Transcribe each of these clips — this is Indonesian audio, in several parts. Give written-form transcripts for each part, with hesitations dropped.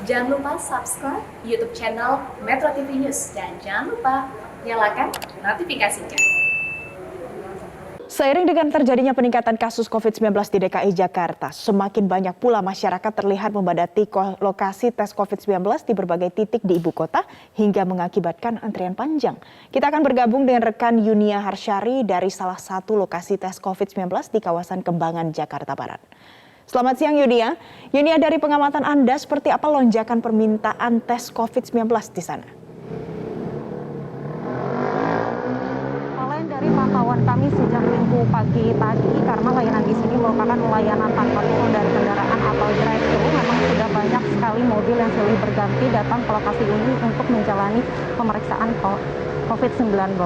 Jangan lupa subscribe YouTube channel Metro TV News dan jangan lupa nyalakan notifikasinya. Seiring dengan terjadinya peningkatan kasus COVID-19 di DKI Jakarta, semakin banyak pula masyarakat terlihat membadati lokasi tes COVID-19 di berbagai titik di ibu kota hingga mengakibatkan antrian panjang. Kita akan bergabung dengan rekan Yunia Harsyari dari salah satu lokasi tes COVID-19 di kawasan Kembangan, Jakarta Barat. Selamat siang Yunia. Yunia, dari pengamatan Anda seperti apa lonjakan permintaan tes COVID-19 di sana? Dari pantauan kami sejak Minggu pagi tadi, karena layanan di sini merupakan layanan tanpa turun dari kendaraan atau drive-thru, memang sudah banyak sekali mobil yang silih berganti datang ke lokasi ini untuk menjalani pemeriksaan COVID-19.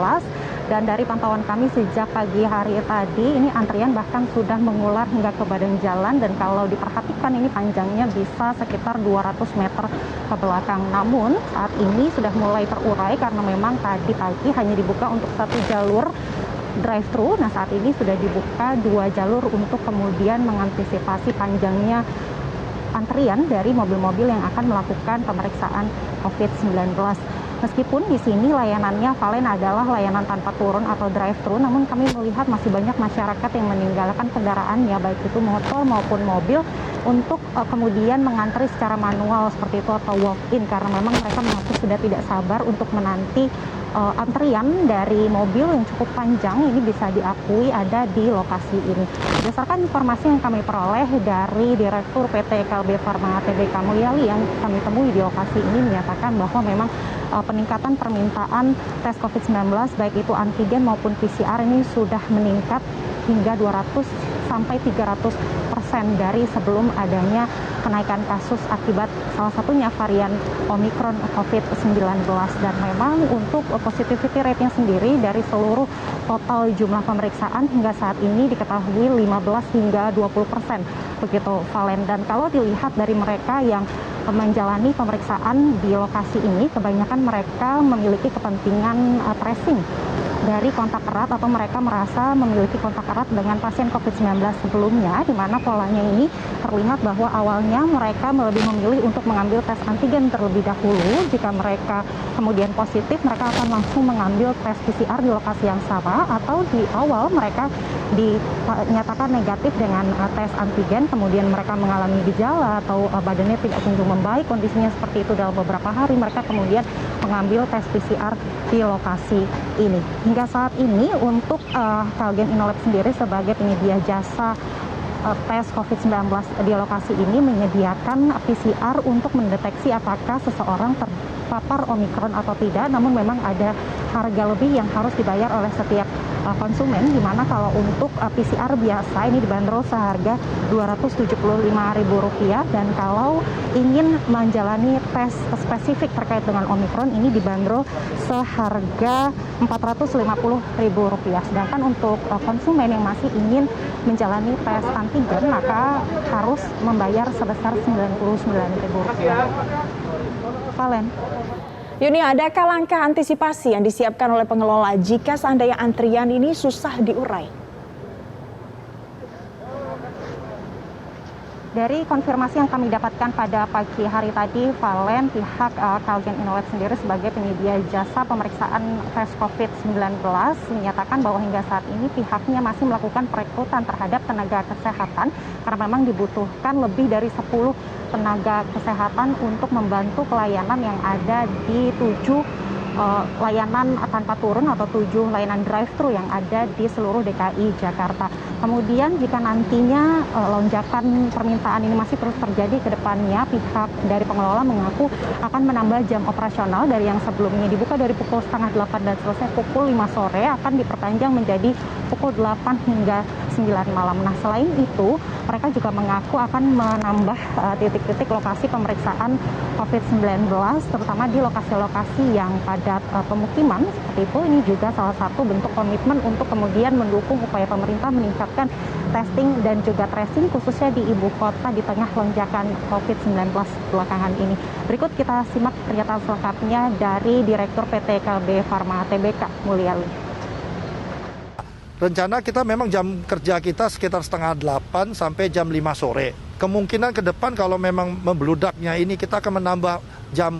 Dan dari pantauan kami sejak pagi hari tadi, ini antrian bahkan sudah mengular hingga ke badan jalan, dan kalau diperhatikan ini panjangnya bisa sekitar 200 meter ke belakang. Namun saat ini sudah mulai terurai karena memang tadi pagi hanya dibuka untuk satu jalur drive-thru. Nah, saat ini sudah dibuka 2 jalur untuk kemudian mengantisipasi panjangnya antrian dari mobil-mobil yang akan melakukan pemeriksaan COVID-19. Meskipun di sini layanannya Valen adalah layanan tanpa turun atau drive-thru, namun kami melihat masih banyak masyarakat yang meninggalkan kendaraannya, baik itu motor maupun mobil, untuk kemudian mengantri secara manual seperti itu atau walk-in, karena memang mereka mengaku sudah tidak sabar untuk menanti antrian dari mobil yang cukup panjang ini bisa diakui ada di lokasi ini. Berdasarkan informasi yang kami peroleh dari Direktur PT KLB Pharma TBK Mulyali yang kami temui di lokasi ini menyatakan bahwa memang peningkatan permintaan tes COVID-19 baik itu antigen maupun PCR ini sudah meningkat hingga 200 sampai 300% dari sebelum adanya kenaikan kasus akibat salah satunya varian Omicron COVID-19. Dan memang untuk positivity rate-nya sendiri dari seluruh total jumlah pemeriksaan hingga saat ini diketahui 15 hingga 20%. Begitu Valen. Dan kalau dilihat dari mereka yang menjalani pemeriksaan di lokasi ini, kebanyakan mereka memiliki kepentingan tracing dari kontak erat atau mereka merasa memiliki kontak erat dengan pasien COVID-19 sebelumnya, di mana polanya ini terlihat bahwa awalnya mereka lebih memilih untuk mengambil tes antigen terlebih dahulu. Jika mereka kemudian positif, mereka akan langsung mengambil tes PCR di lokasi yang sama, atau di awal mereka dinyatakan negatif dengan tes antigen, kemudian mereka mengalami gejala atau badannya tidak kunjung membaik, kondisinya seperti itu dalam beberapa hari, mereka kemudian mengambil tes PCR di lokasi ini. Hingga saat ini untuk Kalgen Inolab sendiri sebagai penyedia jasa tes COVID-19 di lokasi ini menyediakan PCR untuk mendeteksi apakah seseorang terpapar Omicron atau tidak, namun memang ada harga lebih yang harus dibayar oleh setiap konsumen, di mana kalau untuk PCR biasa ini dibanderol seharga Rp275.000, dan kalau ingin menjalani tes spesifik terkait dengan Omicron ini dibanderol seharga Rp450.000. Sedangkan untuk konsumen yang masih ingin menjalani tes antigen maka harus membayar sebesar Rp99.000. Valen. Yuni, adakah langkah antisipasi yang disiapkan oleh pengelola jika seandainya antrian ini susah diurai? Dari konfirmasi yang kami dapatkan pada pagi hari tadi, Valen, pihak Kalgen Inolab sendiri sebagai penyedia jasa pemeriksaan tes COVID-19 menyatakan bahwa hingga saat ini pihaknya masih melakukan perekrutan terhadap tenaga kesehatan karena memang dibutuhkan lebih dari 10 tenaga kesehatan untuk membantu pelayanan yang ada di 7 layanan tanpa turun atau 7 layanan drive-thru yang ada di seluruh DKI Jakarta. Kemudian jika nantinya lonjakan permintaan ini masih terus terjadi ke depannya, pihak dari pengelola mengaku akan menambah jam operasional dari yang sebelumnya dibuka dari pukul 7:30 dan selesai pukul 5 sore akan diperpanjang menjadi pukul 8 hingga 9 malam. Nah, selain itu, mereka juga mengaku akan menambah titik-titik lokasi pemeriksaan COVID-19, terutama di lokasi-lokasi yang padat pemukiman seperti itu. Ini juga salah satu bentuk komitmen untuk kemudian mendukung upaya pemerintah meningkatkan testing dan juga tracing khususnya di ibu kota di tengah lonjakan COVID-19 belakangan ini. Berikut kita simak pernyataan selengkapnya dari Direktur PT KLB Pharma TBK Mulyali. rencana kita memang jam kerja kita sekitar setengah 8 sampai jam 5 sore. Kemungkinan ke depan kalau memang membludaknya ini kita akan menambah jam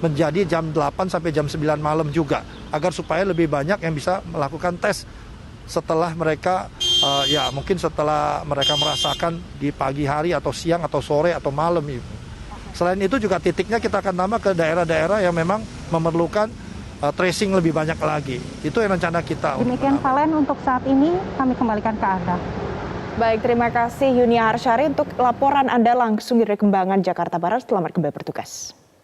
menjadi jam 8 sampai jam 9 malam juga. Agar supaya lebih banyak yang bisa melakukan tes setelah mereka, ya mungkin setelah mereka merasakan di pagi hari atau siang atau sore atau malam itu. Selain itu juga titiknya kita akan tambah ke daerah-daerah yang memang memerlukan tracing lebih banyak lagi. Itu yang rencana kita. Demikian Valen untuk saat ini, kami kembalikan ke Anda. Baik, terima kasih Yunia Harsyari untuk laporan Anda langsung dari Kembangan, Jakarta Barat. Selamat kembali bertugas.